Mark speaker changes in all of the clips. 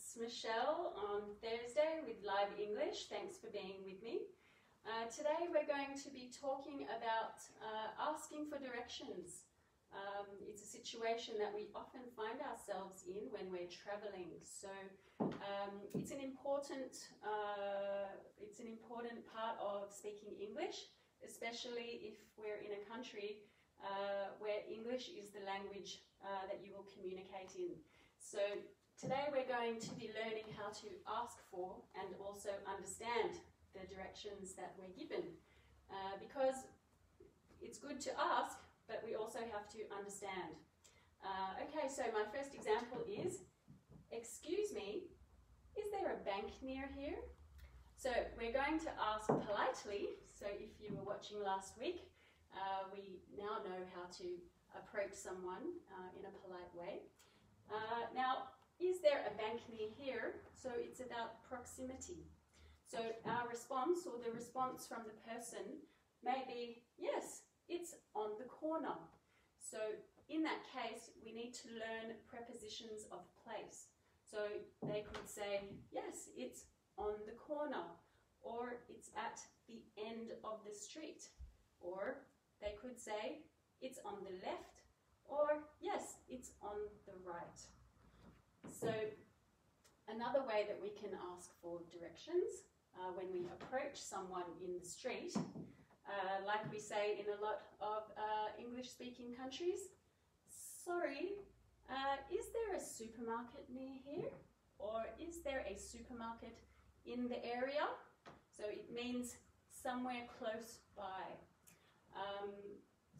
Speaker 1: it's Michelle on Thursday with Live English. Thanks for being with me. Today we're going to be talking about asking for directions. It's a situation that we often find ourselves in when we're traveling. So it's an important part of speaking English, especially if we're in a country where English is the language that you will communicate in. So today we're going to be learning how to ask for and also understand the directions that we're given, because it's good to ask, but we also have to understand. Okay, so my first example is, excuse me, is there a bank near here? So we're going to ask politely. So if you were watching last week, we now know how to approach someone in a polite way. Now, is there a bank near here? So it's about proximity. So our response, or the response from the person, may be, yes, it's on the corner. So in that case, we need to learn prepositions of place. So they could say, yes, it's on the corner, or it's at the end of the street, or they could say, it's on the left, or yes, it's on the right. So another way that we can ask for directions when we approach someone in the street, like we say in a lot of English-speaking countries, sorry, is there a supermarket near here? Or is there a supermarket in the area? So it means somewhere close by.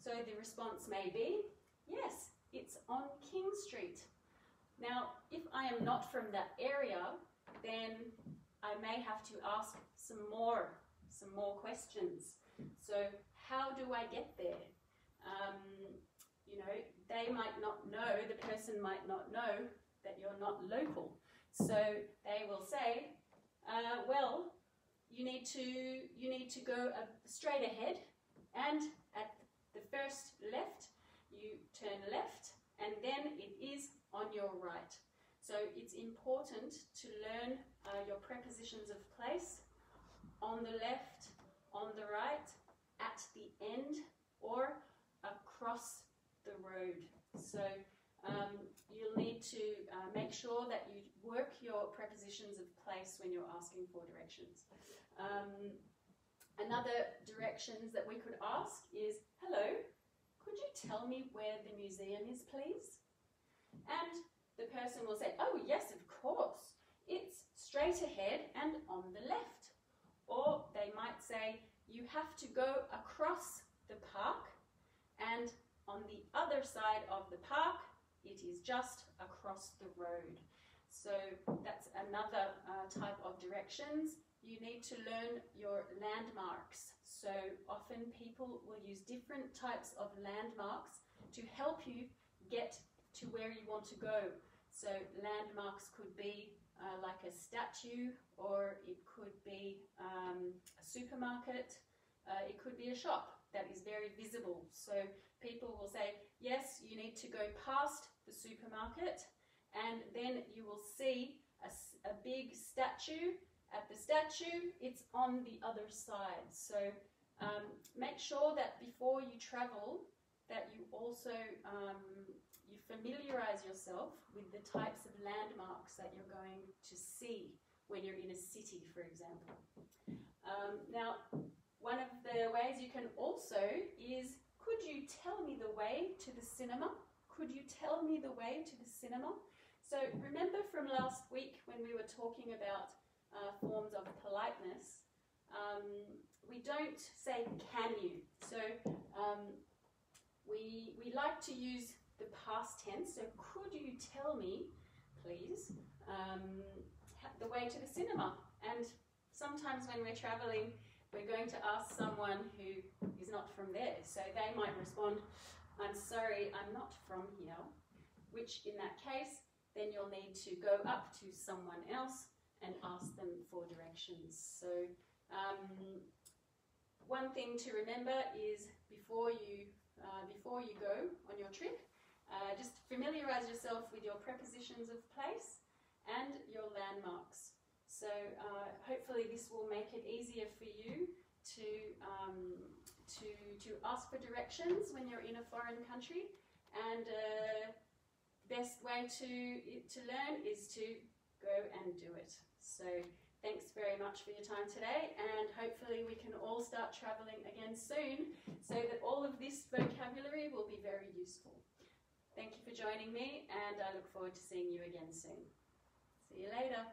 Speaker 1: So the response may be, yes, it's on King Street. Now, if I am not from that area, then I may have to ask some more questions. So how do I get there? You know, they might not know, the person might not know that you're not local. So they will say, well, you need to go straight ahead, and at the first left, you turn left, and then it is on your right. So it's important to learn your prepositions of place, on the left, on the right, at the end, or across the road. So you'll need to make sure that you work your prepositions of place when you're asking for directions. Another directions that we could ask is, hello, could you tell me where the museum is, please? And the person will say, oh yes, of course, it's straight ahead and on the left. Or they might say, you have to go across the park, and on the other side of the park, it is just across the road. So that's another type of directions. You need to learn your landmarks. So often people will use different types of landmarks to help you get to where you want to go. So landmarks could be like a statue, or it could be a supermarket, it could be a shop that is very visible. So people will say, yes, you need to go past the supermarket, and then you will see a big statue. At the statue, it's on the other side. So make sure that before you travel, that you also you familiarize yourself with the types of landmarks that you're going to see when you're in a city, for example. Now, one of the ways you can also is, could you tell me the way to the cinema? Could you tell me the way to the cinema? So remember from last week when we were talking about forms of politeness, we don't say can you. So we like to use the past tense. So could you tell me, please, the way to the cinema? And sometimes when we're traveling, we're going to ask someone who is not from there. So they might respond, I'm sorry, I'm not from here, which in that case, then you'll need to go up to someone else and ask them for directions. So one thing to remember is before you go on your trip, just familiarize yourself with your prepositions of place and your landmarks. So hopefully this will make it easier for you to ask for directions when you're in a foreign country, and best way to learn is to go and do it. So thanks very much for your time today, and hopefully we can all start travelling again soon so that all of this vocabulary will be very useful. Thank you for joining me, and I look forward to seeing you again soon. See you later.